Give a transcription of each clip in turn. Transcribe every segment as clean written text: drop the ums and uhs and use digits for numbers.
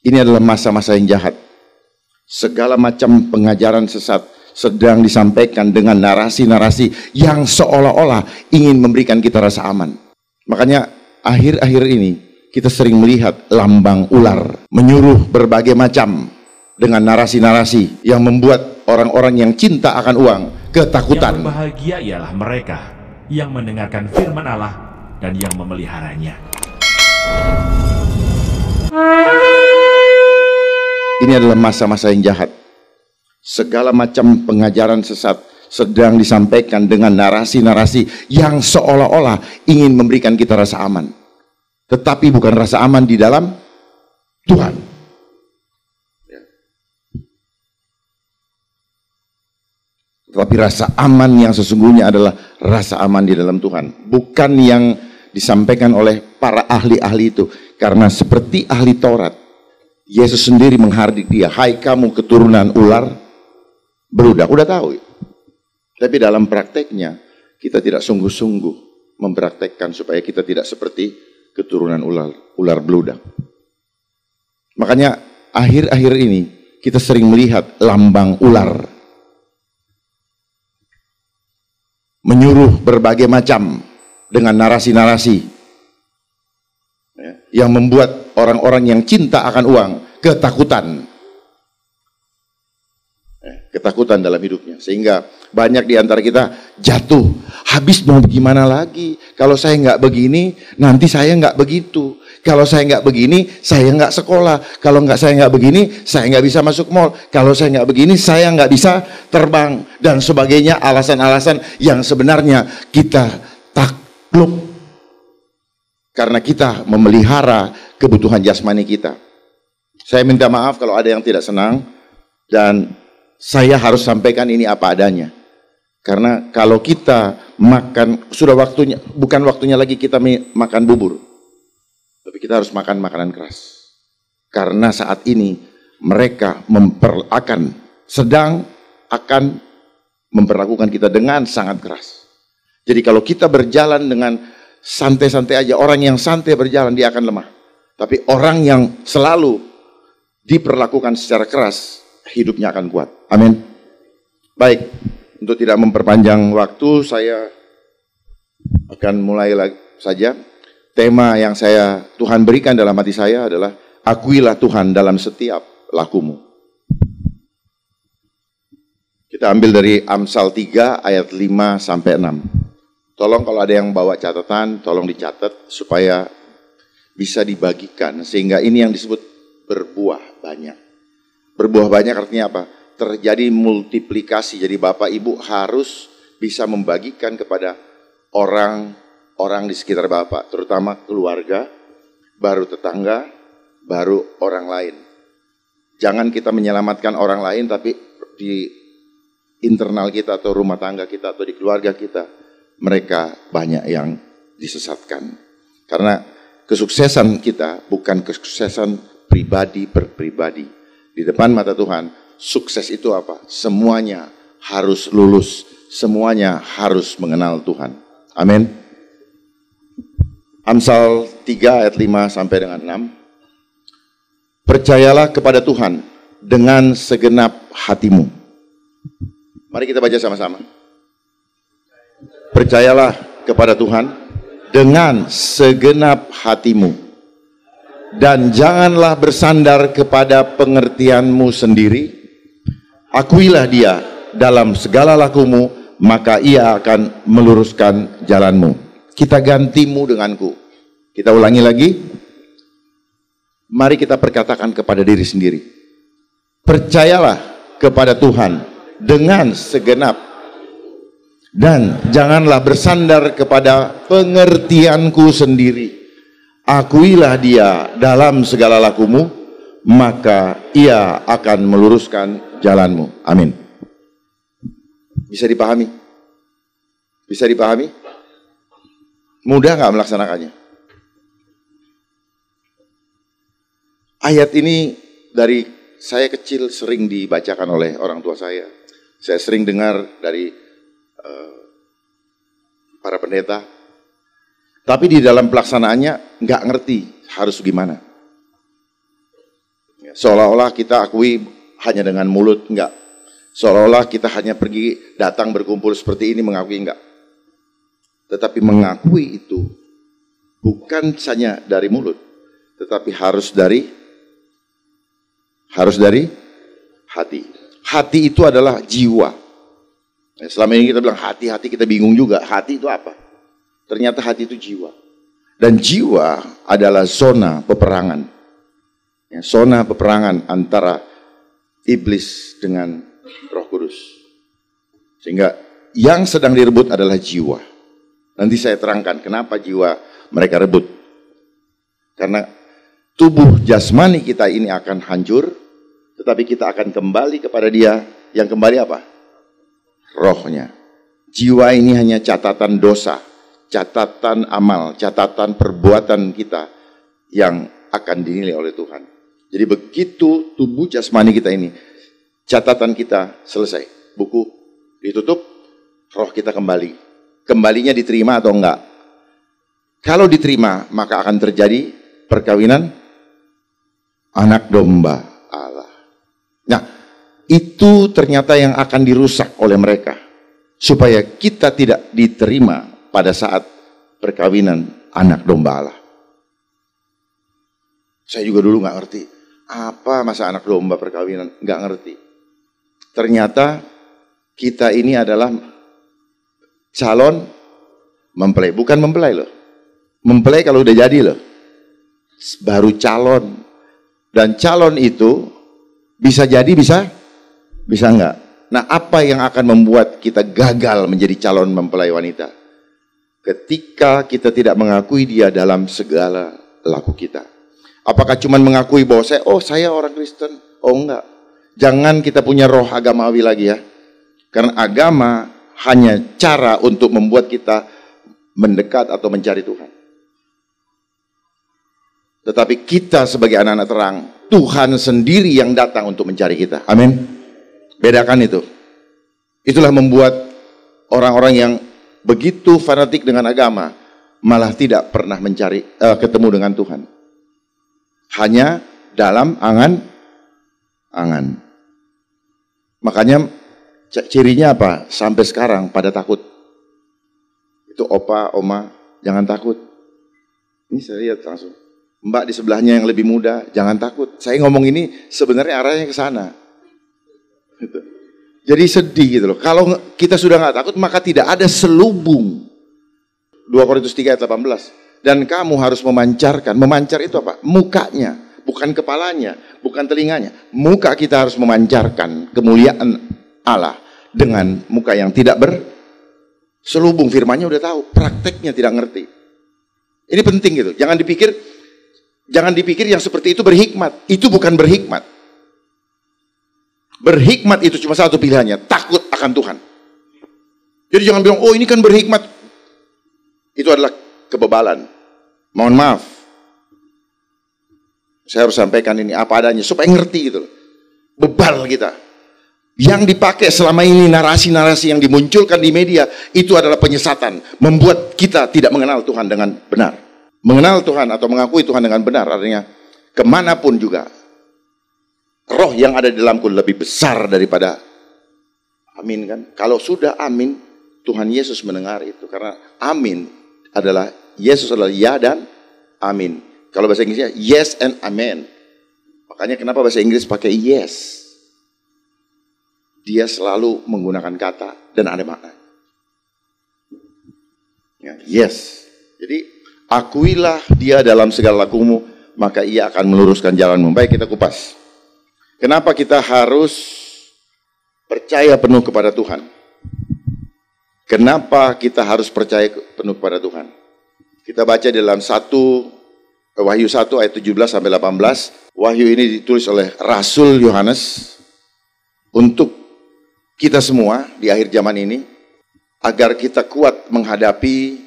Ini adalah masa-masa yang jahat. Segala macam pengajaran sesat sedang disampaikan dengan narasi-narasi yang seolah-olah ingin memberikan kita rasa aman. Makanya akhir-akhir ini kita sering melihat lambang ular menyuruh berbagai macam dengan narasi-narasi yang membuat orang-orang yang cinta akan uang ketakutan. Yang berbahagia ialah mereka yang mendengarkan firman Allah dan yang memeliharanya. Ini adalah masa-masa yang jahat. Segala macam pengajaran sesat sedang disampaikan dengan narasi-narasi yang seolah-olah ingin memberikan kita rasa aman. Tetapi bukan rasa aman di dalam Tuhan. Tetapi rasa aman yang sesungguhnya adalah rasa aman di dalam Tuhan. Bukan yang disampaikan oleh para ahli-ahli itu. Karena seperti ahli Taurat, Yesus sendiri menghardik dia, hai kamu keturunan ular beludak. Udah tahu. Tapi dalam prakteknya, kita tidak sungguh-sungguh mempraktekkan supaya kita tidak seperti keturunan ular beludak. Makanya akhir-akhir ini, kita sering melihat lambang ular menyuruh berbagai macam dengan narasi-narasi yang membuat orang-orang yang cinta akan uang ketakutan. Ketakutan dalam hidupnya. Sehingga banyak di antara kita jatuh. Habis mau gimana lagi? Kalau saya nggak begini, nanti saya nggak begitu. Kalau saya nggak begini, saya nggak sekolah. Kalau saya nggak begini, saya nggak bisa masuk mall. Kalau saya nggak begini, saya nggak bisa terbang. Dan sebagainya, alasan-alasan yang sebenarnya kita takluk. Karena kita memelihara kebutuhan jasmani kita. Saya minta maaf kalau ada yang tidak senang. Dan saya harus sampaikan ini apa adanya. Karena kalau kita makan, sudah waktunya, bukan waktunya lagi kita makan bubur. Tapi kita harus makan makanan keras. Karena saat ini mereka sedang akan memperlakukan kita dengan sangat keras. Jadi kalau kita berjalan dengan santai-santai aja, orang yang santai berjalan dia akan lemah. Tapi orang yang selalu diperlakukan secara keras, hidupnya akan kuat. Amin. Baik, untuk tidak memperpanjang waktu, saya akan mulai saja. Tema yang Tuhan berikan dalam hati saya adalah akuilah Tuhan dalam setiap lakumu. Kita ambil dari Amsal 3 ayat 5 sampai 6. Tolong kalau ada yang bawa catatan, tolong dicatat supaya bisa dibagikan. Sehingga ini yang disebut berbuah banyak. Berbuah banyak artinya apa? Terjadi multiplikasi. Jadi Bapak Ibu harus bisa membagikan kepada orang di sekitar Bapak. Terutama keluarga, baru tetangga, baru orang lain. Jangan kita menyelamatkan orang lain, tapi di internal kita atau rumah tangga kita atau di keluarga kita, mereka banyak yang disesatkan. Karena kesuksesan kita bukan kesuksesan pribadi per pribadi. Di depan mata Tuhan, sukses itu apa? Semuanya harus lulus, semuanya harus mengenal Tuhan. Amin. Amsal 3 ayat 5 sampai dengan 6. Percayalah kepada Tuhan dengan segenap hatimu. Mari kita baca sama-sama. Percayalah kepada Tuhan dengan segenap hatimu, dan janganlah bersandar kepada pengertianmu sendiri. Akuilah Dia dalam segala lakumu, maka Ia akan meluruskan jalanmu. Kita gantimu denganku. Kita ulangi lagi. Mari kita perkatakan kepada diri sendiri. Percayalah kepada Tuhan dengan segenap, dan janganlah bersandar kepada pengertianku sendiri. Akuilah Dia dalam segala lakumu, maka Ia akan meluruskan jalanmu. Amin. Bisa dipahami? Bisa dipahami? Mudah nggak melaksanakannya? Ayat ini dari saya kecil sering dibacakan oleh orang tua saya. Saya sering dengar dari para pendeta, tapi di dalam pelaksanaannya nggak ngerti harus gimana. Seolah-olah kita akui hanya dengan mulut, enggak. Seolah-olah kita hanya pergi datang berkumpul seperti ini mengakui, enggak. Tetapi mengakui itu bukan hanya dari mulut, tetapi harus dari hati. Hati itu adalah jiwa. Selama ini kita bilang hati-hati, kita bingung juga. Hati itu apa? Ternyata hati itu jiwa. Dan jiwa adalah zona peperangan. Zona peperangan antara iblis dengan Roh Kudus. Sehingga yang sedang direbut adalah jiwa. Nanti saya terangkan kenapa jiwa mereka rebut. Karena tubuh jasmani kita ini akan hancur, tetapi kita akan kembali kepada Dia. Yang kembali apa? Rohnya. Jiwa ini hanya catatan dosa, catatan amal, catatan perbuatan kita yang akan dinilai oleh Tuhan. Jadi begitu tubuh jasmani kita ini, catatan kita selesai, buku ditutup, roh kita kembali. Kembalinya diterima atau enggak? Kalau diterima, maka akan terjadi perkawinan anak domba Allah. Nah, itu ternyata yang akan dirusak oleh mereka, supaya kita tidak diterima pada saat perkawinan anak domba Allah. Saya juga dulu nggak ngerti, apa masa anak domba perkawinan, nggak ngerti. Ternyata kita ini adalah calon mempelai, bukan mempelai loh. Mempelai kalau udah jadi loh, baru calon. Dan calon itu bisa jadi, bisa enggak. Nah, apa yang akan membuat kita gagal menjadi calon mempelai wanita? Ketika kita tidak mengakui Dia dalam segala laku kita. Apakah cuma mengakui bahwa saya orang Kristen? Oh enggak. Jangan kita punya roh agamawi lagi ya. Karena agama hanya cara untuk membuat kita mendekat atau mencari Tuhan. Tetapi kita sebagai anak-anak terang, Tuhan sendiri yang datang untuk mencari kita. Amin. Bedakan itu. Itulah membuat orang-orang yang begitu fanatik dengan agama malah tidak pernah mencari ketemu dengan Tuhan. Hanya dalam angan-angan. Makanya cirinya apa? Sampai sekarang pada takut. Itu opa, oma, jangan takut. Ini saya lihat langsung. Mbak di sebelahnya yang lebih muda, jangan takut. Saya ngomong ini sebenarnya arahnya ke sana. Gitu. Jadi sedih gitu loh. Kalau kita sudah nggak takut, maka tidak ada selubung. 2 Korintus 3 ayat 18. Dan kamu harus memancarkan. Memancar itu apa? Mukanya, bukan kepalanya, bukan telinganya. Muka kita harus memancarkan kemuliaan Allah dengan muka yang tidak berselubung. Firmannya udah tahu, prakteknya tidak ngerti. Ini penting gitu. Jangan dipikir yang seperti itu berhikmat. Itu bukan berhikmat. Berhikmat itu cuma satu pilihannya, takut akan Tuhan. Jadi jangan bilang, oh ini kan berhikmat. Itu adalah kebebalan. Mohon maaf. Saya harus sampaikan ini apa adanya, supaya ngerti gitu. Bebal kita. Yang dipakai selama ini narasi-narasi yang dimunculkan di media, itu adalah penyesatan. Membuat kita tidak mengenal Tuhan dengan benar. Mengenal Tuhan atau mengakui Tuhan dengan benar, artinya kemanapun juga, roh yang ada di dalamku lebih besar daripada amin kan. Kalau sudah amin, Tuhan Yesus mendengar itu. Karena amin adalah, Yesus adalah ya dan amin. Kalau bahasa Inggrisnya yes and amen. Makanya kenapa bahasa Inggris pakai yes. Dia selalu menggunakan kata dan ada makna. Ya, yes. Jadi akuilah Dia dalam segala lakumu, maka Ia akan meluruskan jalanmu. Baik, kita kupas. Kenapa kita harus percaya penuh kepada Tuhan? Kenapa kita harus percaya penuh kepada Tuhan? Kita baca dalam Wahyu 1 ayat 17 sampai 18. Wahyu ini ditulis oleh Rasul Yohanes untuk kita semua di akhir zaman ini, agar kita kuat menghadapi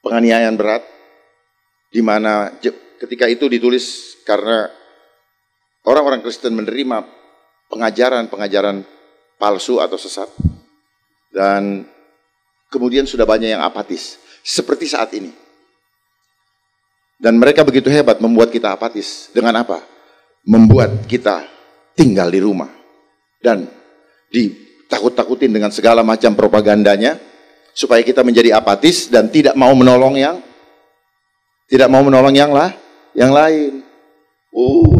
penganiayaan berat, di mana ketika itu ditulis karena orang-orang Kristen menerima pengajaran-pengajaran palsu atau sesat. Dan kemudian sudah banyak yang apatis. Seperti saat ini. Dan mereka begitu hebat membuat kita apatis. Dengan apa? membuat kita tinggal di rumah dan ditakut-takutin dengan segala macam propagandanya supaya kita menjadi apatis dan tidak mau menolong yang lain.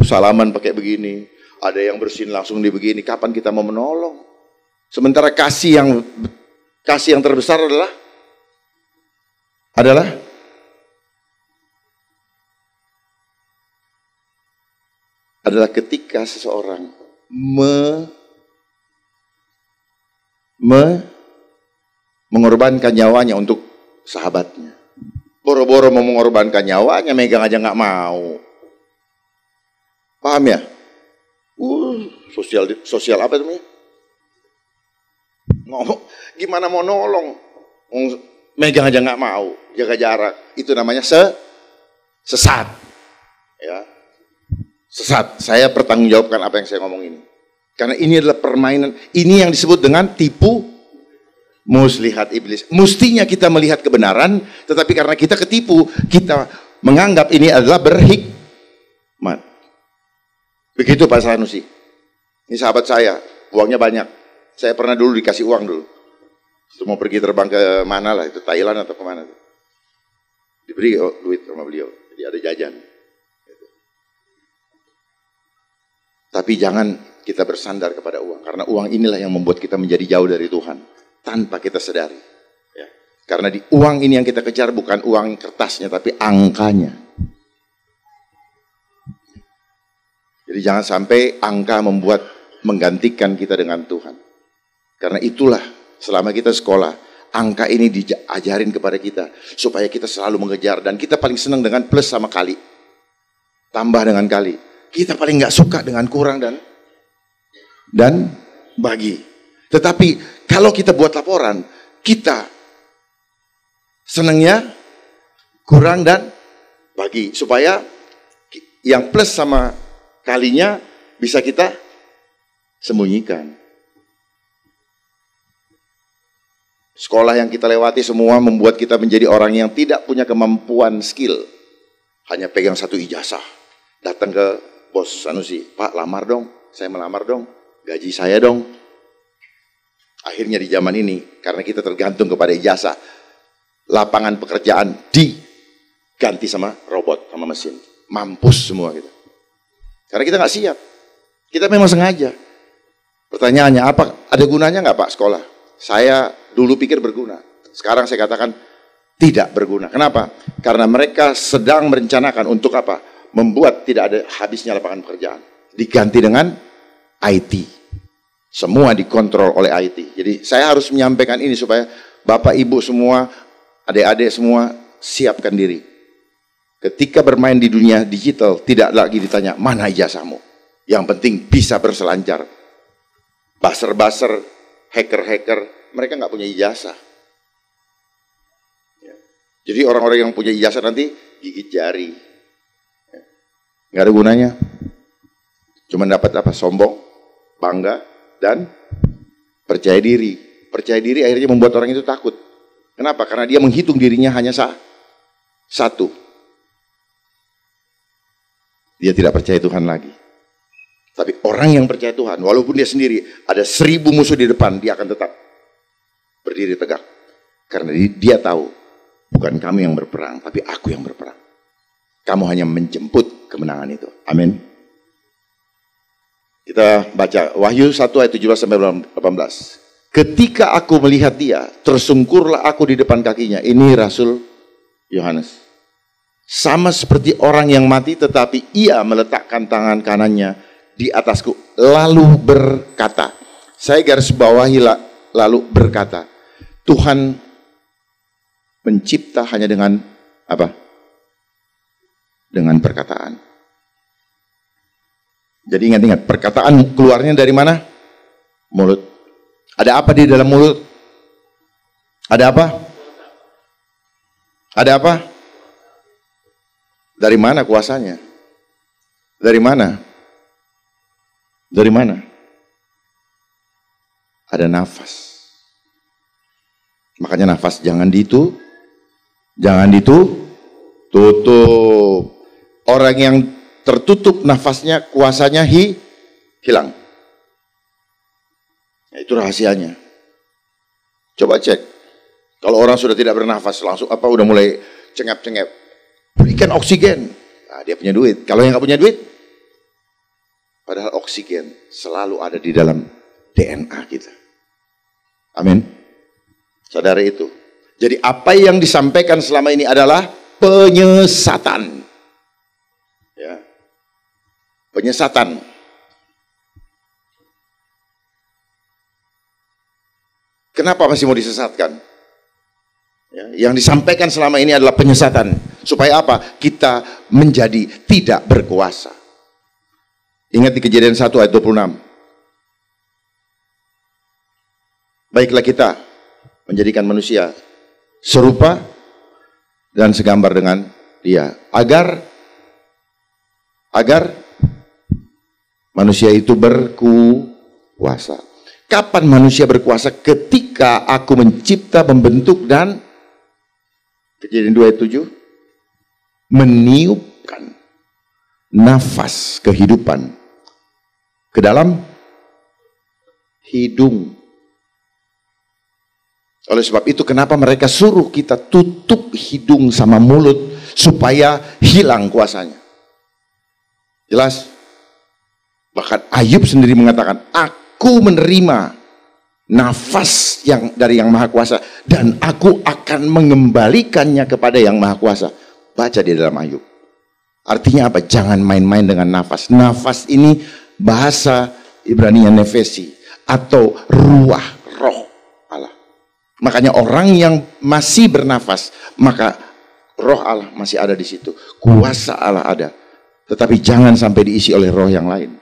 Salaman pakai begini, ada yang bersin langsung di begini. Kapan kita mau menolong? Sementara kasih yang terbesar adalah ketika seseorang mengorbankan nyawanya untuk sahabatnya. Boro-boro mau mengorbankan nyawanya, megang aja nggak mau. Paham ya? Sosial apa namanya? Gimana mau nolong? Megang aja nggak mau, jaga jarak. Itu namanya sesat. Ya. Sesat. Saya bertanggungjawabkan apa yang saya ngomong ini. Karena ini adalah permainan. Ini yang disebut dengan tipu muslihat iblis. Mestinya kita melihat kebenaran, tetapi karena kita ketipu, kita menganggap ini adalah berhikmat. Begitu Pak Sanusi. Ini sahabat saya, uangnya banyak. Saya pernah dulu dikasih uang dulu. Mau pergi terbang ke mana lah, itu Thailand atau kemana. Diberi duit sama beliau, jadi ada jajan. Tapi jangan kita bersandar kepada uang, karena uang inilah yang membuat kita menjadi jauh dari Tuhan, tanpa kita sadari. Ya. Karena di uang ini yang kita kejar bukan uang kertasnya, tapi angkanya. Jadi jangan sampai angka menggantikan kita dengan Tuhan. Karena itulah selama kita sekolah, angka ini diajarin kepada kita supaya kita selalu mengejar, dan kita paling senang dengan plus sama kali. Tambah dengan kali. Kita paling nggak suka dengan kurang dan bagi. Tetapi kalau kita buat laporan, kita senangnya kurang dan bagi, supaya yang plus sama kalinya bisa kita sembunyikan. Sekolah yang kita lewati semua membuat kita menjadi orang yang tidak punya kemampuan skill. Hanya pegang satu ijazah. Datang ke bos Sanusi, Pak lamar dong, saya melamar dong, gaji saya dong. Akhirnya di zaman ini, karena kita tergantung kepada ijazah, lapangan pekerjaan diganti sama robot, sama mesin. Mampus semua kita. Karena kita nggak siap. Kita memang sengaja. Pertanyaannya, apa ada gunanya nggak Pak sekolah? Saya dulu pikir berguna. Sekarang saya katakan tidak berguna. Kenapa? Karena mereka sedang merencanakan untuk apa? Membuat tidak ada habisnya lapangan pekerjaan. Diganti dengan IT. Semua dikontrol oleh IT. Jadi saya harus menyampaikan ini supaya Bapak Ibu semua, adik-adik semua siapkan diri. Ketika bermain di dunia digital, tidak lagi ditanya, mana ijazahmu? Yang penting bisa berselancar. Buzzer-buzzer, hacker-hacker, mereka nggak punya ijazah. Ya. Jadi orang-orang yang punya ijazah nanti gigit jari. Ya. Nggak ada gunanya. Cuma dapat apa? Sombong, bangga, dan percaya diri. Percaya diri akhirnya membuat orang itu takut. Kenapa? Karena dia menghitung dirinya hanya satu. Dia tidak percaya Tuhan lagi. Tapi orang yang percaya Tuhan, walaupun dia sendiri ada 1000 musuh di depan, dia akan tetap berdiri tegak. Karena dia tahu, bukan kamu yang berperang, tapi aku yang berperang. Kamu hanya menjemput kemenangan itu. Amin. Kita baca Wahyu 1 ayat 17-18. Ketika aku melihat dia, tersungkurlah aku di depan kakinya. Ini Rasul Yohanes. Sama seperti orang yang mati, tetapi ia meletakkan tangan kanannya di atasku, lalu berkata. Saya garis bawahi lalu berkata. Tuhan mencipta hanya dengan apa? Dengan perkataan. Jadi ingat-ingat, perkataan keluarnya dari mana? Mulut. Ada apa di dalam mulut? Ada apa? Ada apa? Dari mana kuasanya? Dari mana? Dari mana? Ada nafas. Makanya nafas jangan tutup. Orang yang tertutup nafasnya, kuasanya hilang. Nah, itu rahasianya. Coba cek. Kalau orang sudah tidak bernafas, langsung udah mulai cengap-cengap. Berikan oksigen. Nah, dia punya duit. Kalau yang nggak punya duit, padahal oksigen selalu ada di dalam DNA kita. Amin. Sadari itu. Jadi apa yang disampaikan selama ini adalah penyesatan. Ya. Penyesatan. Kenapa masih mau disesatkan? Ya, yang disampaikan selama ini adalah penyesatan. Supaya apa? Kita menjadi tidak berkuasa. Ingat di Kejadian 1 ayat 26. Baiklah kita menjadikan manusia serupa dan segambar dengan dia. Agar manusia itu berkuasa. Kapan manusia berkuasa? Ketika aku mencipta, membentuk dan Kejadian 2 ayat 7 meniupkan nafas kehidupan ke dalam hidung. Oleh sebab itu kenapa mereka suruh kita tutup hidung sama mulut supaya hilang kuasanya. Jelas? Bahkan Ayub sendiri mengatakan, aku menerima nafas yang dari Yang Maha Kuasa dan aku akan mengembalikannya kepada Yang Maha Kuasa. Baca di dalam Ayub. Artinya apa? Jangan main-main dengan nafas. Nafas ini bahasa Ibrani nefesi atau ruah, roh Allah. Makanya orang yang masih bernafas, maka roh Allah masih ada di situ. Kuasa Allah ada. Tetapi jangan sampai diisi oleh roh yang lain.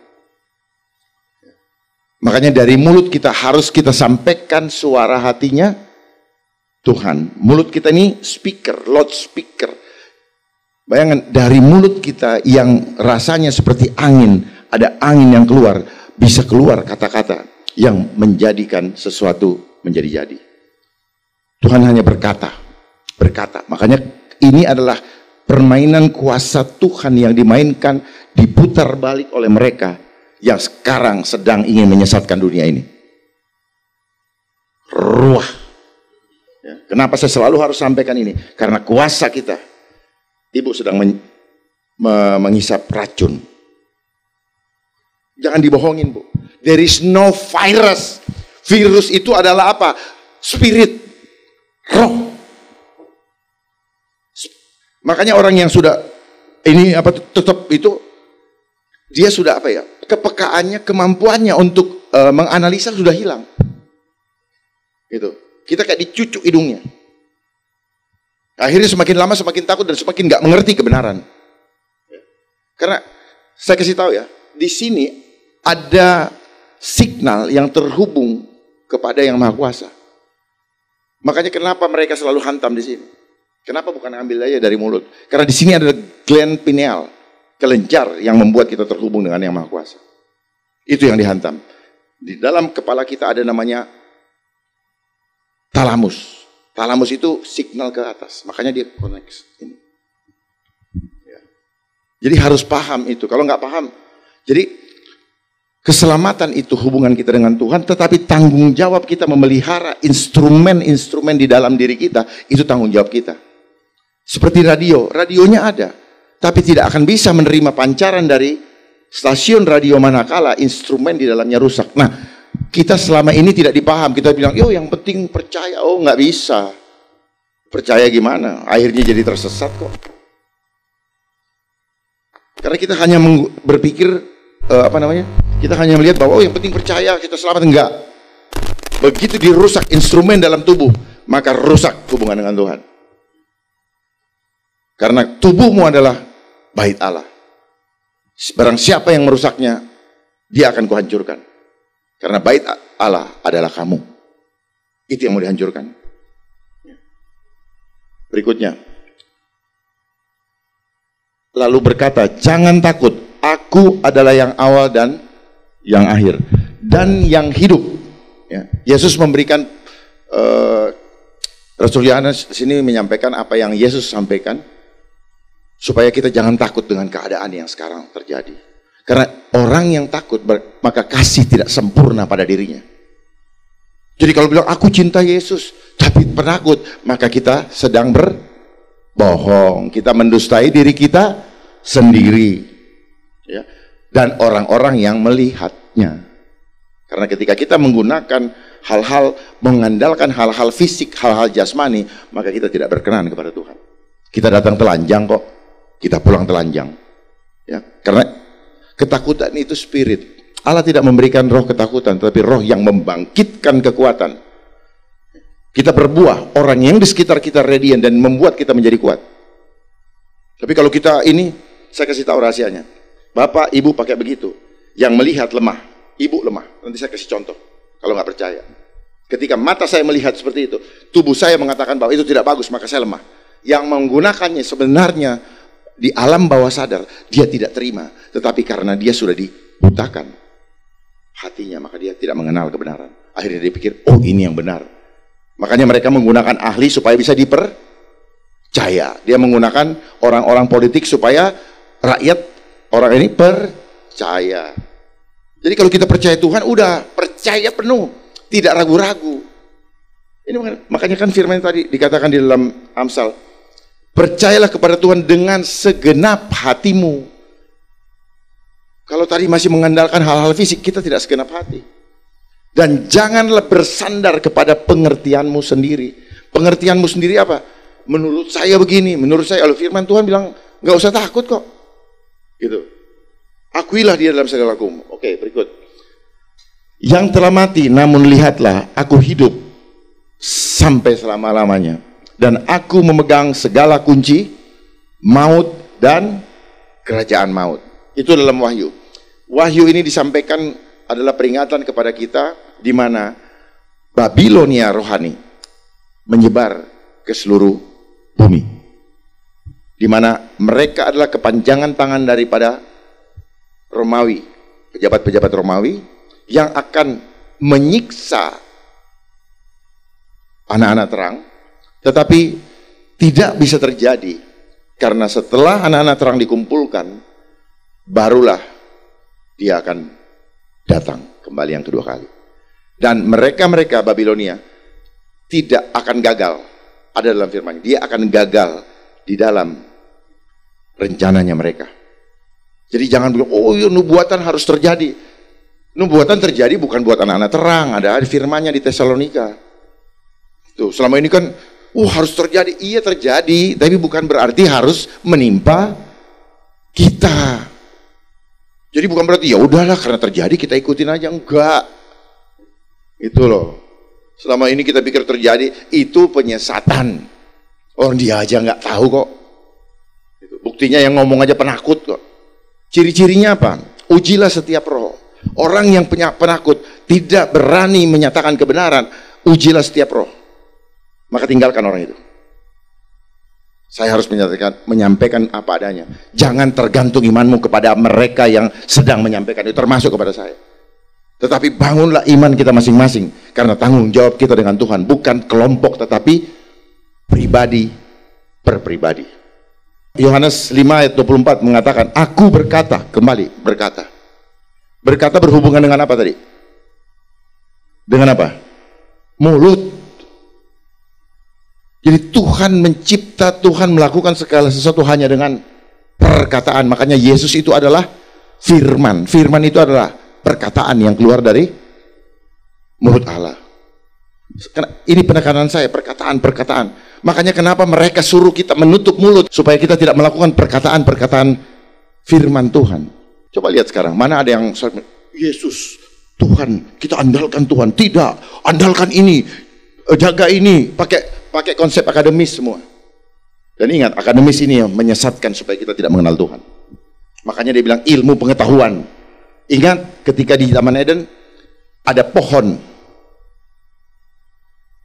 Makanya dari mulut kita harus kita sampaikan suara hatinya Tuhan. Mulut kita ini speaker, loudspeaker. Bayangkan dari mulut kita yang rasanya seperti angin, ada angin yang keluar, bisa keluar kata-kata yang menjadikan sesuatu menjadi-jadi. Tuhan hanya berkata. Makanya ini adalah permainan kuasa Tuhan yang dimainkan, diputar balik oleh mereka yang sekarang sedang ingin menyesatkan dunia ini. Ruah. Ya, kenapa saya selalu harus sampaikan ini? Karena kuasa kita. Ibu sedang menghisap racun. Jangan dibohongin, Bu. There is no virus. Virus itu adalah apa? Spirit. Roh. Makanya orang yang sudah ini tetap itu, dia sudah kepekaannya, kemampuannya untuk menganalisa sudah hilang. Gitu. Kita kayak dicucuk hidungnya. Akhirnya semakin lama semakin takut dan semakin nggak mengerti kebenaran. Karena saya kasih tahu ya, di sini ada signal yang terhubung kepada Yang Maha Kuasa. Makanya kenapa mereka selalu hantam di sini? Kenapa bukan ambil aja dari mulut? Karena di sini ada gland pineal, kelenjar yang membuat kita terhubung dengan Yang Maha Kuasa. Itu yang dihantam. Di dalam kepala kita ada namanya talamus. Talamus itu signal ke atas, makanya dia connect ini. Ya. Jadi harus paham itu. Kalau nggak paham, jadi keselamatan itu hubungan kita dengan Tuhan, tetapi tanggung jawab kita memelihara instrumen-instrumen di dalam diri kita, itu tanggung jawab kita. Seperti radio, radionya ada, tapi tidak akan bisa menerima pancaran dari stasiun radio manakala instrumen di dalamnya rusak. Nah, kita selama ini tidak dipaham. Kita bilang, yo yang penting percaya. Oh nggak bisa. Percaya gimana? Akhirnya jadi tersesat kok. Karena kita hanya berpikir kita hanya melihat bahwa oh yang penting percaya kita selamat. Enggak. Begitu dirusak instrumen dalam tubuh, maka rusak hubungan dengan Tuhan. Karena tubuhmu adalah bait Allah. Barang siapa yang merusaknya, dia akan kuhancurkan. Karena bait Allah adalah kamu. Itu yang mau dihancurkan. Berikutnya. Lalu berkata, jangan takut. Aku adalah yang awal dan yang akhir. Dan yang hidup. Ya. Yesus memberikan, Rasul Yohanes di sini menyampaikan apa yang Yesus sampaikan. Supaya kita jangan takut dengan keadaan yang sekarang terjadi. Karena orang yang takut, maka kasih tidak sempurna pada dirinya. Jadi kalau bilang, aku cinta Yesus, tapi penakut, maka kita sedang berbohong. Kita mendustai diri kita sendiri. Ya. Dan orang-orang yang melihatnya. Karena ketika kita menggunakan hal-hal, mengandalkan hal-hal fisik, hal-hal jasmani, maka kita tidak berkenan kepada Tuhan. Kita datang telanjang kok, kita pulang telanjang. Ya, karena ketakutan itu spirit. Allah tidak memberikan roh ketakutan, tetapi roh yang membangkitkan kekuatan. Kita berbuah, orang yang di sekitar kita radiant dan membuat kita menjadi kuat. Tapi kalau kita ini, saya kasih tahu rahasianya. Bapak, ibu pakai begitu. Yang melihat lemah, ibu lemah. Nanti saya kasih contoh, kalau nggak percaya. Ketika mata saya melihat seperti itu, tubuh saya mengatakan bahwa itu tidak bagus, maka saya lemah. Yang menggunakannya sebenarnya di alam bawah sadar, dia tidak terima. Tetapi karena dia sudah dibutakan hatinya, maka dia tidak mengenal kebenaran. Akhirnya dia pikir, oh ini yang benar. Makanya mereka menggunakan ahli supaya bisa dipercaya. Dia menggunakan orang-orang politik supaya rakyat, orang ini percaya. Jadi kalau kita percaya Tuhan, udah percaya penuh, tidak ragu-ragu. Ini makanya kan firman tadi dikatakan di dalam Amsal, percayalah kepada Tuhan dengan segenap hatimu. Kalau tadi masih mengandalkan hal-hal fisik, kita tidak segenap hati. Dan janganlah bersandar kepada pengertianmu sendiri. Pengertianmu sendiri apa? Menurut saya begini, menurut saya. Kalau firman Tuhan bilang, nggak usah takut kok. Gitu. Akuilah dia dalam segala lakumu. Oke, berikut. Yang telah mati, namun lihatlah, aku hidup sampai selama-lamanya. Dan aku memegang segala kunci maut dan kerajaan maut. Itu dalam Wahyu. Wahyu ini disampaikan adalah peringatan kepada kita di mana Babilonia rohani menyebar ke seluruh bumi. Di mana mereka adalah kepanjangan tangan daripada Romawi, pejabat-pejabat Romawi yang akan menyiksa anak-anak terang, tetapi tidak bisa terjadi karena setelah anak-anak terang dikumpulkan, barulah dia akan datang kembali yang kedua kali. Dan mereka-mereka Babilonia tidak akan gagal. Ada dalam firman, dia akan gagal di dalam rencananya mereka. Jadi jangan bilang, oh iya, nubuatan harus terjadi. Nubuatan terjadi bukan buat anak-anak terang. Ada firmannya di Tesalonika. Tuh, selama ini kan, harus terjadi. Iya terjadi, tapi bukan berarti harus menimpa kita. Jadi bukan berarti ya udahlah karena terjadi kita ikutin aja, enggak. Itu loh. Selama ini kita pikir terjadi, itu penyesatan. Orang dia aja nggak tahu kok. Itu. Buktinya yang ngomong aja penakut kok. Ciri-cirinya apa? Ujilah setiap roh. Orang yang penakut tidak berani menyatakan kebenaran, ujilah setiap roh. Maka tinggalkan orang itu. Saya harus menyampaikan apa adanya. Jangan tergantung imanmu kepada mereka yang sedang menyampaikan itu, termasuk kepada saya. Tetapi bangunlah iman kita masing-masing, karena tanggung jawab kita dengan Tuhan bukan kelompok tetapi pribadi per pribadi. Yohanes 5 ayat 24 mengatakan, aku berkata, kembali berkata. Berkata berhubungan dengan apa tadi? Dengan apa? Mulut. Jadi Tuhan mencipta, Tuhan melakukan segala sesuatu hanya dengan perkataan. Makanya Yesus itu adalah firman. Firman itu adalah perkataan yang keluar dari mulut Allah. Ini penekanan saya, perkataan. Makanya kenapa mereka suruh kita menutup mulut, supaya kita tidak melakukan perkataan-perkataan firman Tuhan. Coba lihat sekarang, mana ada yang Yesus, Tuhan, kita andalkan Tuhan. Tidak, andalkan ini, jaga ini, pakai konsep akademis semua. Dan ingat, akademis ini yang menyesatkan supaya kita tidak mengenal Tuhan. Makanya dia bilang ilmu pengetahuan. Ingat ketika di Taman Eden ada pohon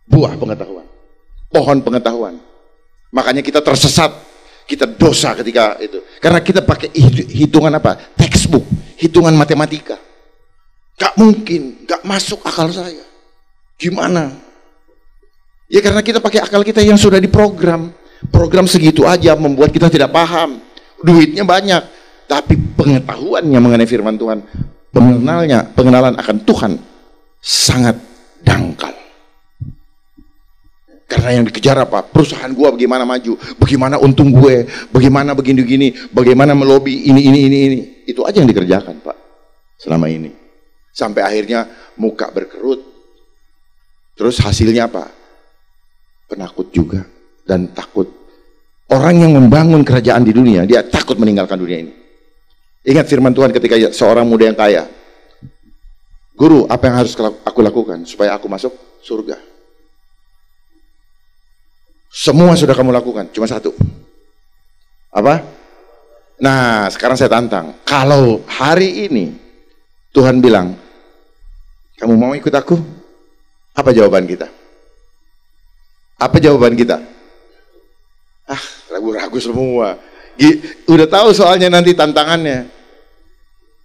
buah pengetahuan, pohon pengetahuan. Makanya kita tersesat, kita dosa ketika itu. Karena kita pakai hitungan apa? Textbook, hitungan matematika. Gak mungkin, gak masuk akal saya. Gimana? Ya karena kita pakai akal kita yang sudah diprogram. Program segitu aja membuat kita tidak paham. Duitnya banyak, tapi pengetahuannya mengenai firman Tuhan, pengenalan akan Tuhan sangat dangkal. Karena yang dikejar apa? Perusahaan gua bagaimana maju, bagaimana untung gue, bagaimana begini-gini, bagaimana melobi ini. Itu aja yang dikerjakan, Pak, selama ini. Sampai akhirnya muka berkerut. Terus hasilnya apa? Penakut juga dan takut. Orang yang membangun kerajaan di dunia, dia takut meninggalkan dunia ini. Ingat firman Tuhan ketika seorang muda yang kaya, guru, apa yang harus aku lakukan supaya aku masuk surga? Semua sudah kamu lakukan, cuma satu. Apa? Nah, sekarang saya tantang. Kalau hari ini Tuhan bilang, kamu mau ikut aku? Apa jawaban kita? Apa jawaban kita? Ah, ragu-ragu semua. Udah tahu soalnya nanti tantangannya.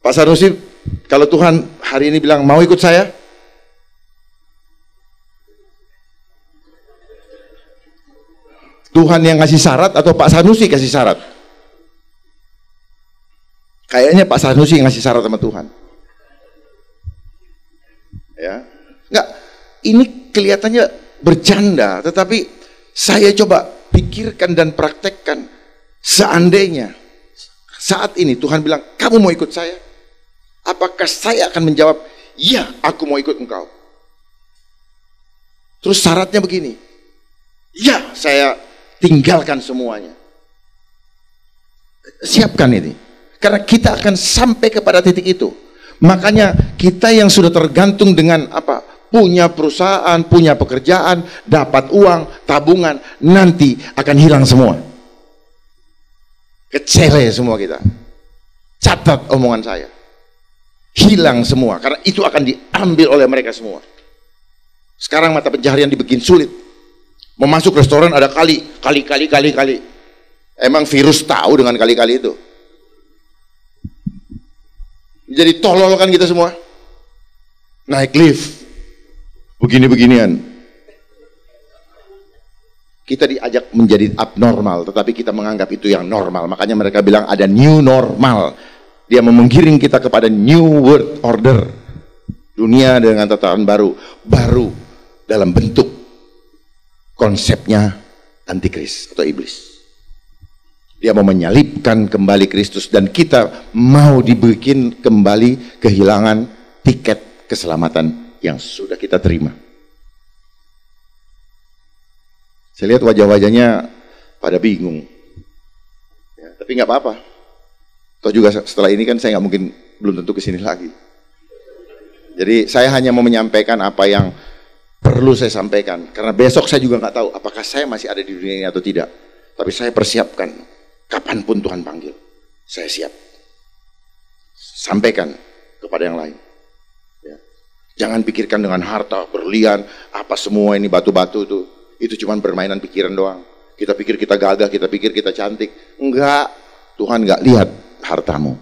Pak Sanusi, kalau Tuhan hari ini bilang, mau ikut saya? Tuhan yang ngasih syarat atau Pak Sanusi kasih syarat? Kayaknya Pak Sanusi yang ngasih syarat sama Tuhan. Ya, enggak. Ini kelihatannya bercanda, tetapi saya coba pikirkan dan praktekkan. Seandainya saat ini Tuhan bilang, kamu mau ikut saya? Apakah saya akan menjawab, ya, aku mau ikut engkau? Terus syaratnya begini, ya, saya tinggalkan semuanya. Siapkan ini, karena kita akan sampai kepada titik itu. Makanya kita yang sudah tergantung dengan apa? Punya perusahaan, punya pekerjaan, dapat uang, tabungan, nanti akan hilang semua. Kecele semua kita. Catat omongan saya. Hilang semua, karena itu akan diambil oleh mereka semua. Sekarang mata pencaharian dibikin sulit. Mau masuk restoran ada kali. Emang virus tahu dengan kali-kali itu? Jadi tolol kan kita semua. Naik lift, begini-beginian. Kita diajak menjadi abnormal, tetapi kita menganggap itu yang normal. Makanya mereka bilang ada new normal. Dia menggiring kita kepada new world order. Dunia dengan tatanan baru dalam bentuk konsepnya antikris atau iblis. Dia mau menyalibkan kembali Kristus dan kita mau dibikin kembali kehilangan tiket keselamatan yang sudah kita terima. Saya lihat wajah-wajahnya pada bingung. Ya, tapi nggak apa-apa. Toh juga setelah ini kan saya nggak mungkin, belum tentu kesini lagi. Jadi saya hanya mau menyampaikan apa yang perlu saya sampaikan, karena besok saya juga nggak tahu apakah saya masih ada di dunia ini atau tidak. Tapi saya persiapkan, kapanpun Tuhan panggil, saya siap. Sampaikan kepada yang lain. Ya. Jangan pikirkan dengan harta, berlian, apa semua ini batu-batu itu cuma permainan pikiran doang. Kita pikir kita gagah, kita pikir kita cantik. Enggak, Tuhan nggak lihat hartamu,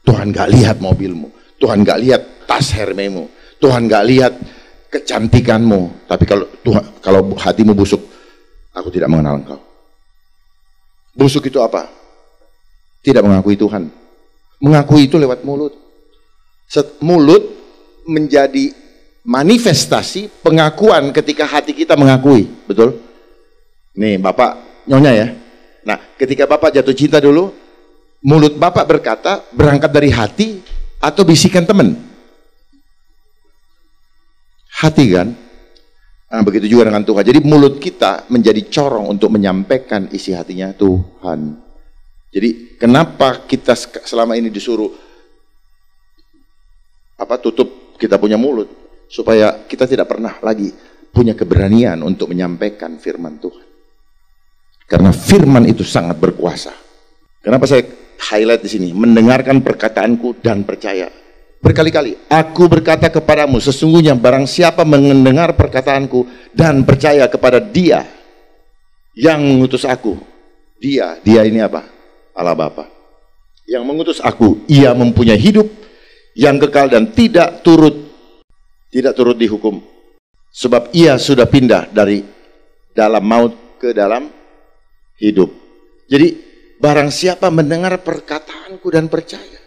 Tuhan nggak lihat mobilmu, Tuhan nggak lihat tas Hermemu, Tuhan nggak lihat kecantikanmu. Tapi kalau hatimu busuk, aku tidak mengenal engkau. Busuk itu apa? Tidak mengakui Tuhan. Mengakui itu lewat mulut. Mulut menjadi manifestasi pengakuan ketika hati kita mengakui. Betul? Nih Bapak nyonya ya. Nah, ketika Bapak jatuh cinta dulu, mulut Bapak berkata berangkat dari hati atau bisikan teman? Hati kan? Nah, begitu juga dengan Tuhan. Jadi mulut kita menjadi corong untuk menyampaikan isi hatinya Tuhan. Jadi kenapa kita selama ini disuruh tutup kita punya mulut, supaya kita tidak pernah lagi punya keberanian untuk menyampaikan firman Tuhan. Karena firman itu sangat berkuasa. Kenapa saya highlight di sini? Mendengarkan perkataanku dan percaya. Berkali-kali, aku berkata kepadamu, sesungguhnya barang siapa mendengar perkataanku dan percaya kepada Dia yang mengutus aku. Dia ini apa? Allah Bapa. Yang mengutus aku, Ia mempunyai hidup yang kekal dan tidak turut dihukum. Sebab Ia sudah pindah dari dalam maut ke dalam hidup. Jadi barang siapa mendengar perkataanku dan percaya.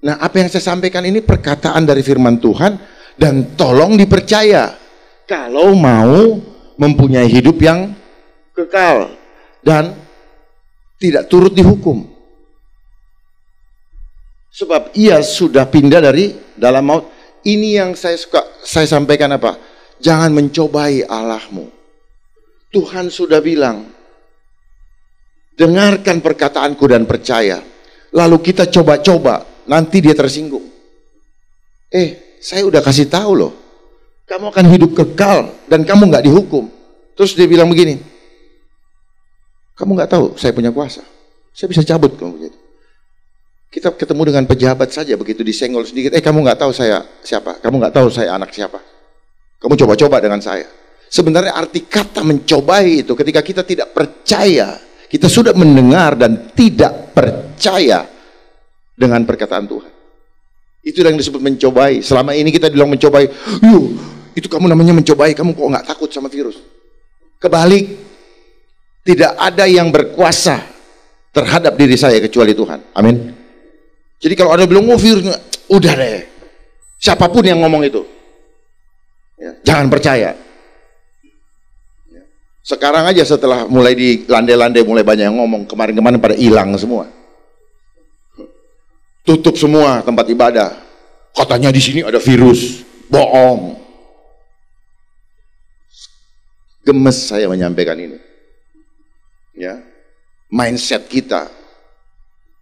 Nah, apa yang saya sampaikan ini perkataan dari firman Tuhan dan tolong dipercaya kalau mau mempunyai hidup yang kekal dan tidak turut dihukum. Sebab ia sudah pindah dari dalam maut. Ini yang saya sampaikan apa? Jangan mencobai Allahmu. Tuhan sudah bilang, dengarkan perkataanku dan percaya. Lalu kita coba-coba, nanti dia tersinggung. Saya udah kasih tahu loh, kamu akan hidup kekal dan kamu nggak dihukum. Terus dia bilang begini, kamu nggak tahu saya punya kuasa, saya bisa cabut kamu begitu. Kita ketemu dengan pejabat saja begitu disenggol sedikit, kamu nggak tahu saya siapa, kamu nggak tahu saya anak siapa, kamu coba-coba dengan saya. Sebenarnya arti kata mencobai itu ketika kita tidak percaya, kita sudah mendengar dan tidak percaya dengan perkataan Tuhan. Itu yang disebut mencobai. Selama ini kita bilang mencobai, itu kamu namanya mencobai, kamu kok nggak takut sama virus? Kebalik, tidak ada yang berkuasa terhadap diri saya kecuali Tuhan. Amin. Jadi kalau ada bilang, virusnya, udah deh. Siapapun yang ngomong itu, jangan percaya. Sekarang aja setelah mulai di landai-landai, mulai banyak yang ngomong, kemarin-kemarin pada hilang semua. Tutup semua tempat ibadah. Katanya di sini ada virus, bohong. Gemes saya menyampaikan ini. Ya, mindset kita.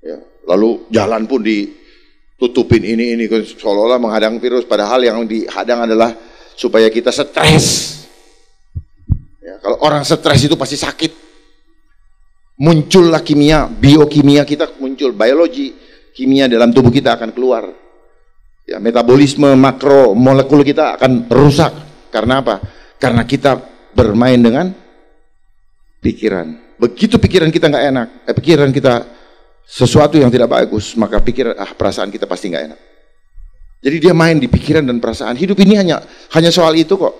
Ya, lalu jalan pun ditutupin ini seolah-olah menghadang virus, padahal yang dihadang adalah supaya kita stres. Ya, kalau orang stres itu pasti sakit. Muncullah kimia, biokimia kita muncul, biologi, kimia dalam tubuh kita akan keluar. Ya, metabolisme makro molekul kita akan rusak. Karena apa? Karena kita bermain dengan pikiran. Begitu pikiran kita nggak enak, pikiran kita sesuatu yang tidak bagus, maka perasaan kita pasti nggak enak. Jadi dia main di pikiran dan perasaan. Hidup ini hanya soal itu kok.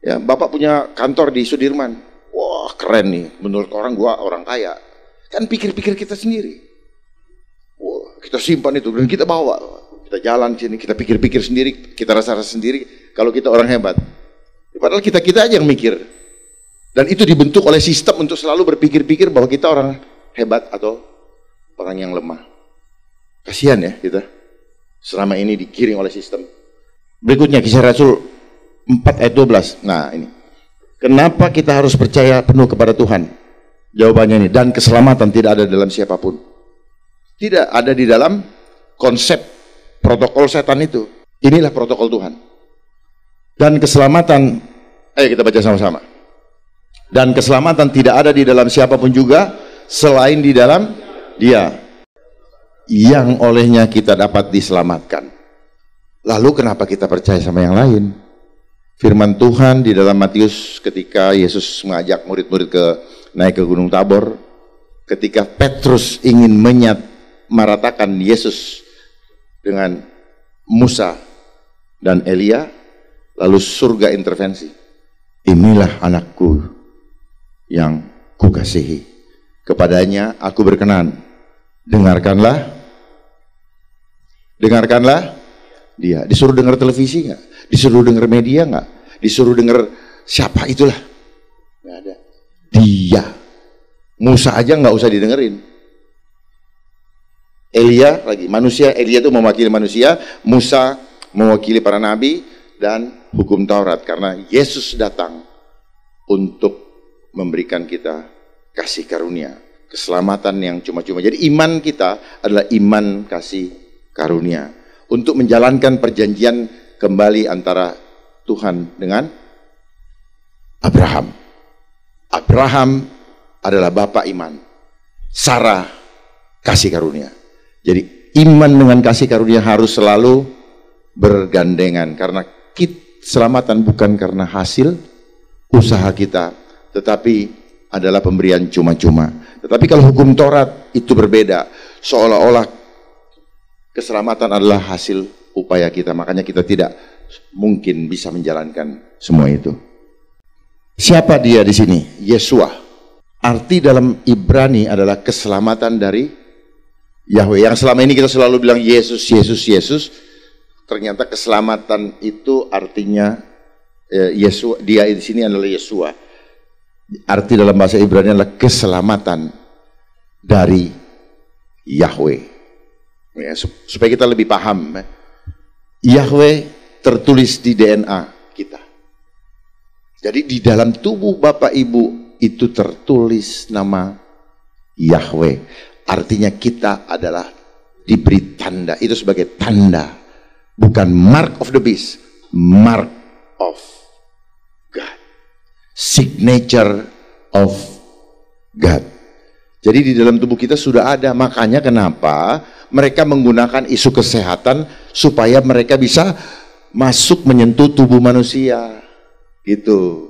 Ya, Bapak punya kantor di Sudirman. Wah, keren nih. Menurut orang, gua orang kaya. Kan pikir-pikir kita sendiri. Wah, kita simpan itu dan kita bawa. Kita jalan sini, kita pikir-pikir sendiri, kita rasa-rasa sendiri kalau kita orang hebat. Padahal kita aja yang mikir. Dan itu dibentuk oleh sistem untuk selalu berpikir-pikir bahwa kita orang hebat atau orang yang lemah. Kasihan ya kita. Selama ini digiring oleh sistem. Berikutnya Kisah Rasul 4 ayat 12. Nah ini. Kenapa kita harus percaya penuh kepada Tuhan? Jawabannya ini. Dan keselamatan tidak ada dalam siapapun. Tidak ada di dalam konsep protokol setan itu. Inilah protokol Tuhan. Dan keselamatan, ayo kita baca sama-sama. Dan keselamatan tidak ada di dalam siapapun juga selain di dalam Dia yang olehnya kita dapat diselamatkan. Lalu kenapa kita percaya sama yang lain? Firman Tuhan di dalam Matius ketika Yesus mengajak murid-murid naik ke Gunung Tabor, ketika Petrus ingin menyamaratakan Yesus dengan Musa dan Elia, lalu surga intervensi. Inilah anakku yang kukasihi, kepadanya aku berkenan, dengarkanlah dia. Disuruh dengar televisi nggak? Disuruh dengar media nggak? Disuruh dengar siapa itulah? Nggak ada. Dia. Musa aja nggak usah didengerin. Elia lagi, manusia. Elia itu mewakili manusia, Musa mewakili para nabi dan hukum Taurat, karena Yesus datang untuk memberikan kita kasih karunia, keselamatan yang cuma-cuma. Jadi iman kita adalah iman kasih karunia untuk menjalankan perjanjian kembali antara Tuhan dengan Abraham. Abraham adalah bapak iman, Sarah kasih karunia. Jadi iman dengan kasih karunia harus selalu bergandengan, karena keselamatan bukan karena hasil usaha kita, tetapi adalah pemberian cuma-cuma. Tetapi kalau hukum Taurat itu berbeda, seolah-olah keselamatan adalah hasil upaya kita, makanya kita tidak mungkin bisa menjalankan semua itu. Siapa dia di sini? Yesua. Arti dalam Ibrani adalah keselamatan dari Yahweh. Yang selama ini kita selalu bilang Yesus, Yesus, Yesus. Ternyata keselamatan itu artinya Yesua. Dia di sini adalah Yesua. Arti dalam bahasa Ibrani adalah keselamatan dari Yahweh. Ya, supaya kita lebih paham. Yahweh tertulis di DNA kita. Jadi di dalam tubuh Bapak Ibu itu tertulis nama Yahweh. Artinya kita adalah diberi tanda. Itu sebagai tanda. Bukan mark of the beast. Mark of God. Signature of God. Jadi di dalam tubuh kita sudah ada. Makanya kenapa mereka menggunakan isu kesehatan supaya mereka bisa masuk menyentuh tubuh manusia. Gitu.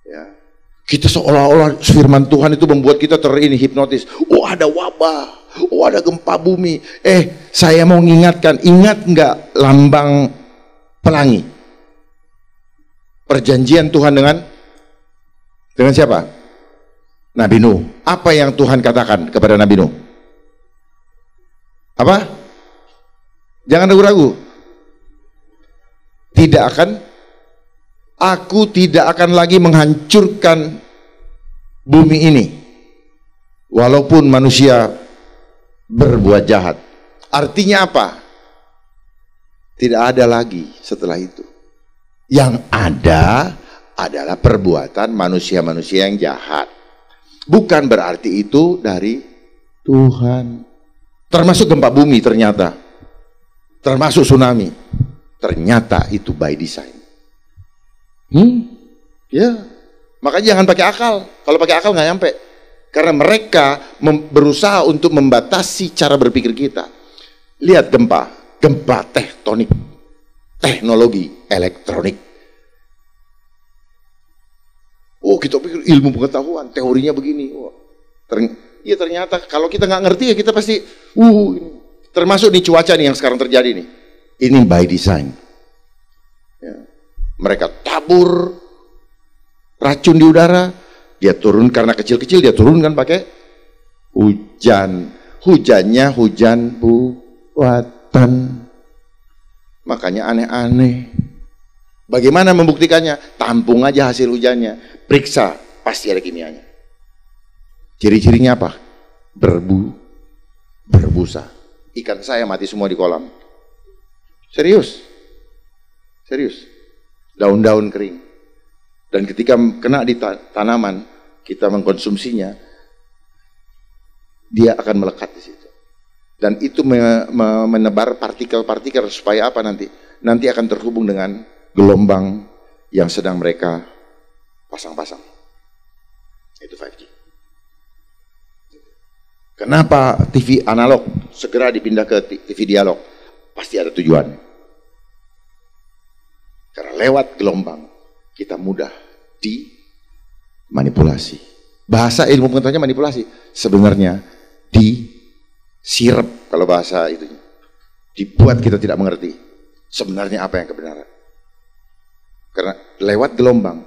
Ya. Kita seolah-olah firman Tuhan itu membuat kita hipnotis. Oh, ada wabah. Oh, ada gempa bumi. Saya mau mengingatkan, ingat nggak lambang pelangi? Perjanjian Tuhan dengan siapa? Nabi Nuh. Apa yang Tuhan katakan kepada Nabi Nuh? Apa? Jangan ragu-ragu. Aku tidak akan lagi menghancurkan bumi ini. Walaupun manusia berbuat jahat. Artinya apa? Tidak ada lagi setelah itu. Yang ada adalah perbuatan manusia-manusia yang jahat. Bukan berarti itu dari Tuhan. Termasuk gempa bumi ternyata. Termasuk tsunami. Ternyata itu by design. Ya. Makanya jangan pakai akal. Kalau pakai akal nggak nyampe. Karena mereka berusaha untuk membatasi cara berpikir kita. Lihat gempa tektonik, teknologi elektronik. Oh, kita pikir ilmu pengetahuan, teorinya begini. Oh, ternyata kalau kita nggak ngerti ya kita pasti, ini. Termasuk di cuaca nih yang sekarang terjadi nih. Ini by design. Ya. Mereka tabur racun di udara. Dia turun karena kecil-kecil, dia turunkan pakai hujan. Hujannya hujan buatan. Makanya aneh-aneh. Bagaimana membuktikannya? Tampung aja hasil hujannya. Periksa, pasti ada kimianya. Ciri-cirinya apa? Berbusa. Ikan saya mati semua di kolam. Serius. Daun-daun kering. Dan ketika kena di tanaman, kita mengkonsumsinya, dia akan melekat di situ. Dan itu menebar partikel-partikel supaya apa nanti? Nanti akan terhubung dengan gelombang yang sedang mereka pasang-pasang. Itu 5G. Kenapa TV analog segera dipindah ke TV dialog? Pasti ada tujuan. Karena lewat gelombang kita mudah dimanipulasi. Bahasa ilmu pengetahuannya manipulasi. Sebenarnya disirep kalau bahasa itu. Dibuat kita tidak mengerti sebenarnya apa yang kebenaran. Karena lewat gelombang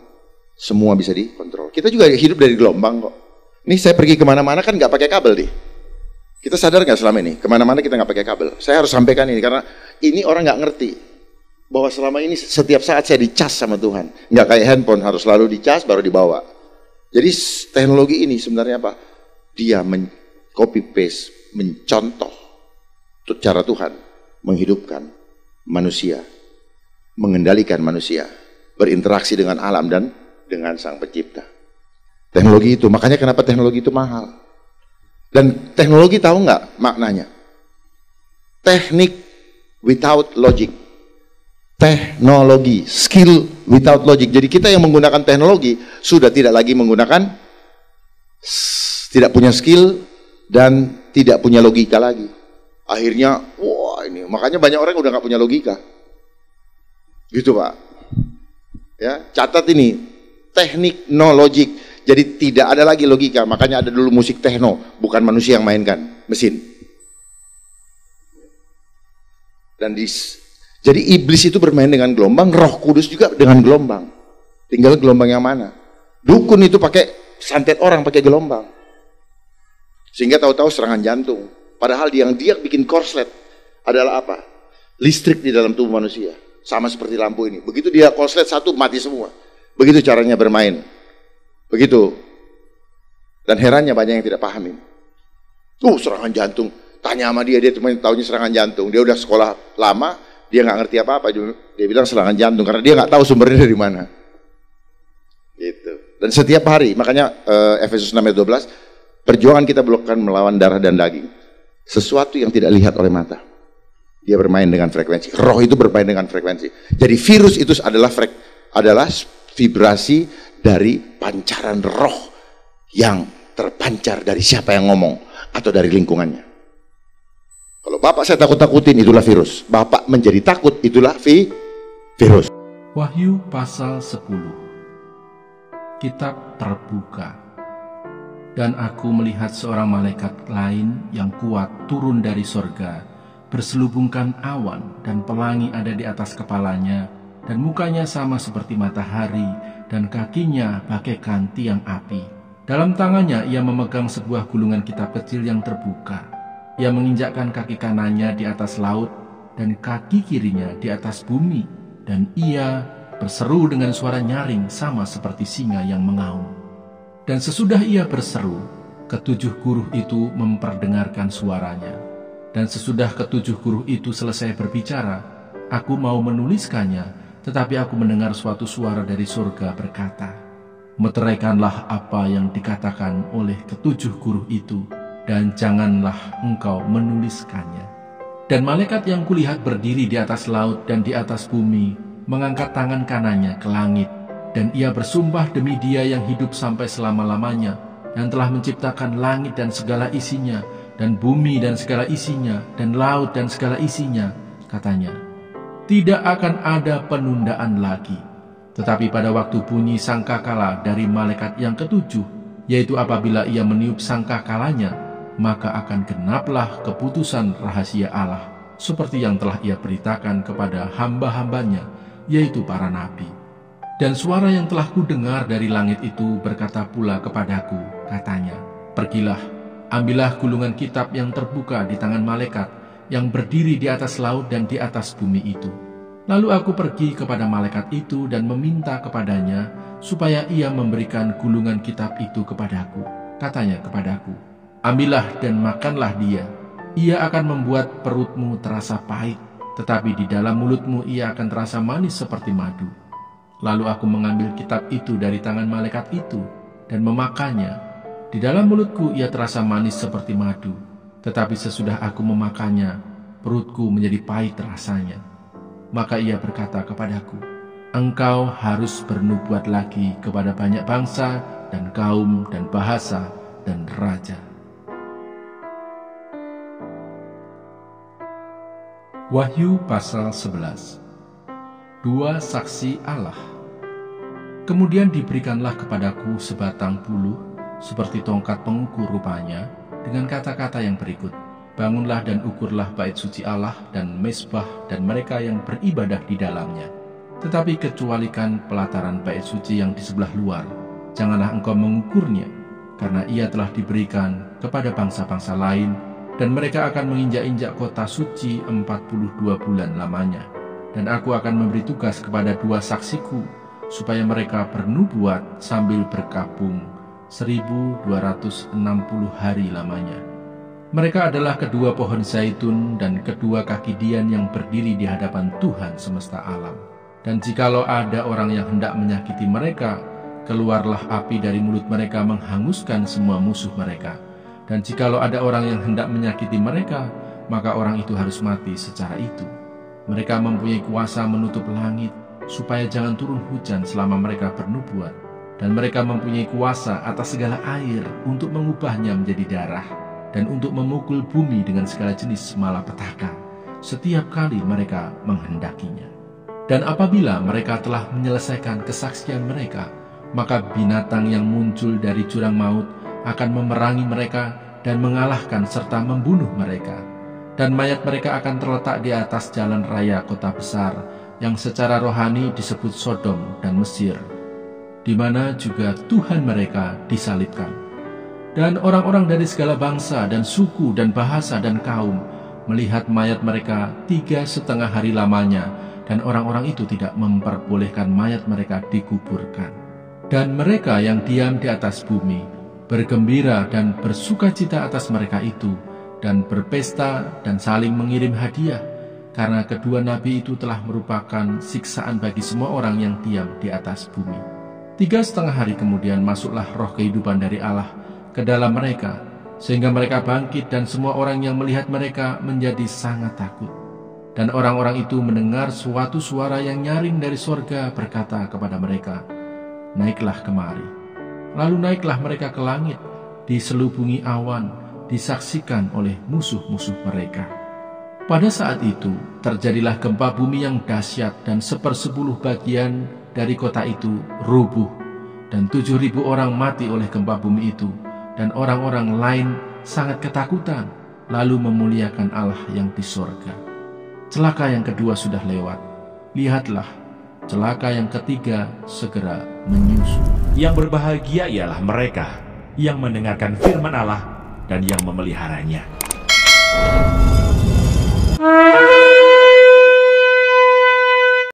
semua bisa dikontrol. Kita juga hidup dari gelombang kok. Ini saya pergi kemana-mana kan nggak pakai kabel nih. Kita sadar nggak selama ini kemana-mana kita nggak pakai kabel. Saya harus sampaikan ini karena ini orang nggak ngerti. Bahwa selama ini setiap saat saya dicas sama Tuhan. Nggak kayak handphone, harus selalu dicas baru dibawa. Jadi teknologi ini sebenarnya apa? Dia copy paste, mencontoh cara Tuhan menghidupkan manusia, mengendalikan manusia, berinteraksi dengan alam dan dengan Sang Pencipta. Teknologi itu, makanya kenapa teknologi itu mahal. Dan teknologi tahu nggak maknanya? Teknik without logic. Teknologi, skill without logic. Jadi kita yang menggunakan teknologi sudah tidak lagi menggunakan, tidak punya skill dan tidak punya logika lagi. Akhirnya, wah ini, makanya banyak orang udah nggak punya logika. Gitu Pak. Ya, catat ini, teknik no logic. Jadi tidak ada lagi logika. Makanya ada dulu musik techno, bukan manusia yang mainkan, mesin. Dan jadi iblis itu bermain dengan gelombang, Roh Kudus juga dengan gelombang. Tinggal gelombang yang mana. Dukun itu pakai santet orang pakai gelombang. Sehingga tahu-tahu serangan jantung. Padahal yang dia bikin korslet adalah apa? Listrik di dalam tubuh manusia. Sama seperti lampu ini. Begitu dia korslet satu, mati semua. Begitu caranya bermain. Begitu. Dan herannya banyak yang tidak paham ini. Serangan jantung. Tanya sama dia cuma tahunya serangan jantung. Dia udah sekolah lama, dia nggak ngerti apa-apa. Dia bilang serangan jantung karena dia nggak tahu sumbernya dari mana. Gitu. Dan setiap hari, makanya Efesus 6 ayat 12, perjuangan kita bukan melawan darah dan daging. Sesuatu yang tidak lihat oleh mata. Dia bermain dengan frekuensi. Roh itu bermain dengan frekuensi. Jadi virus itu adalah vibrasi dari pancaran roh yang terpancar dari siapa yang ngomong atau dari lingkungannya. Kalau Bapak saya takut-takutin, itulah virus. Bapak menjadi takut, itulah virus. Wahyu pasal 10. Kitab terbuka. Dan aku melihat seorang malaikat lain yang kuat turun dari sorga, berselubungkan awan, dan pelangi ada di atas kepalanya, dan mukanya sama seperti matahari, dan kakinya bagaikan tiang api. Dalam tangannya ia memegang sebuah gulungan kitab kecil yang terbuka. Ia menginjakkan kaki kanannya di atas laut, dan kaki kirinya di atas bumi, dan ia berseru dengan suara nyaring sama seperti singa yang mengaum. Dan sesudah ia berseru, ketujuh guruh itu memperdengarkan suaranya. Dan sesudah ketujuh guruh itu selesai berbicara, aku mau menuliskannya, tetapi aku mendengar suatu suara dari surga berkata, meteraikanlah apa yang dikatakan oleh ketujuh guruh itu, dan janganlah engkau menuliskannya. Dan malaikat yang kulihat berdiri di atas laut dan di atas bumi, mengangkat tangan kanannya ke langit, dan ia bersumpah demi Dia yang hidup sampai selama-lamanya, yang telah menciptakan langit dan segala isinya, dan bumi dan segala isinya, dan laut dan segala isinya, katanya, tidak akan ada penundaan lagi. Tetapi pada waktu bunyi sangkakala dari malaikat yang ketujuh, yaitu apabila ia meniup sangkakalanya, maka akan genaplah keputusan rahasia Allah, seperti yang telah ia beritakan kepada hamba-hambanya, yaitu para nabi. Dan suara yang telah kudengar dari langit itu berkata pula kepadaku, katanya, pergilah, ambillah gulungan kitab yang terbuka di tangan malaikat yang berdiri di atas laut dan di atas bumi itu. Lalu aku pergi kepada malaikat itu dan meminta kepadanya supaya ia memberikan gulungan kitab itu kepadaku. Katanya kepadaku, ambillah dan makanlah dia. Ia akan membuat perutmu terasa pahit, tetapi di dalam mulutmu ia akan terasa manis seperti madu. Lalu aku mengambil kitab itu dari tangan malaikat itu dan memakannya. Di dalam mulutku ia terasa manis seperti madu, tetapi sesudah aku memakannya, perutku menjadi pahit rasanya. Maka ia berkata kepadaku, engkau harus bernubuat lagi kepada banyak bangsa dan kaum dan bahasa dan raja. Wahyu pasal 11. Dua saksi Allah. Kemudian diberikanlah kepadaku sebatang buluh, seperti tongkat pengukur rupanya, dengan kata-kata yang berikut, bangunlah dan ukurlah bait suci Allah dan mezbah dan mereka yang beribadah di dalamnya. Tetapi kecualikan pelataran bait suci yang di sebelah luar, janganlah engkau mengukurnya, karena ia telah diberikan kepada bangsa-bangsa lain, dan mereka akan menginjak-injak kota suci 42 bulan lamanya. Dan aku akan memberi tugas kepada dua saksiku, supaya mereka bernubuat sambil berkabung 1260 hari lamanya. Mereka adalah kedua pohon zaitun dan kedua kaki dian yang berdiri di hadapan Tuhan semesta alam. Dan jikalau ada orang yang hendak menyakiti mereka, keluarlah api dari mulut mereka menghanguskan semua musuh mereka. Dan jikalau ada orang yang hendak menyakiti mereka, maka orang itu harus mati secara itu. Mereka mempunyai kuasa menutup langit, supaya jangan turun hujan selama mereka bernubuat. Dan mereka mempunyai kuasa atas segala air untuk mengubahnya menjadi darah, dan untuk memukul bumi dengan segala jenis malapetaka, setiap kali mereka menghendakinya. Dan apabila mereka telah menyelesaikan kesaksian mereka, maka binatang yang muncul dari jurang maut akan memerangi mereka dan mengalahkan serta membunuh mereka. Dan mayat mereka akan terletak di atas jalan raya kota besar yang secara rohani disebut Sodom dan Mesir. di mana juga Tuhan mereka disalibkan. Dan orang-orang dari segala bangsa dan suku dan bahasa dan kaum melihat mayat mereka 3,5 hari lamanya, dan orang-orang itu tidak memperbolehkan mayat mereka dikuburkan. Dan mereka yang diam di atas bumi bergembira dan bersukacita atas mereka itu, dan berpesta dan saling mengirim hadiah, karena kedua nabi itu telah merupakan siksaan bagi semua orang yang diam di atas bumi. 3,5 hari kemudian masuklah roh kehidupan dari Allah ke dalam mereka, sehingga mereka bangkit, dan semua orang yang melihat mereka menjadi sangat takut. Dan orang-orang itu mendengar suatu suara yang nyaring dari sorga berkata kepada mereka, "Naiklah kemari." Lalu naiklah mereka ke langit, diselubungi awan, disaksikan oleh musuh-musuh mereka. Pada saat itu terjadilah gempa bumi yang dahsyat, dan 1/10 bagian dari kota itu rubuh, dan 7.000 orang mati oleh gempa bumi itu. Dan orang-orang lain sangat ketakutan, lalu memuliakan Allah yang di sorga. Celaka yang kedua sudah lewat. Lihatlah, celaka yang ketiga segera menyusul. Yang berbahagia ialah mereka yang mendengarkan firman Allah dan yang memeliharanya.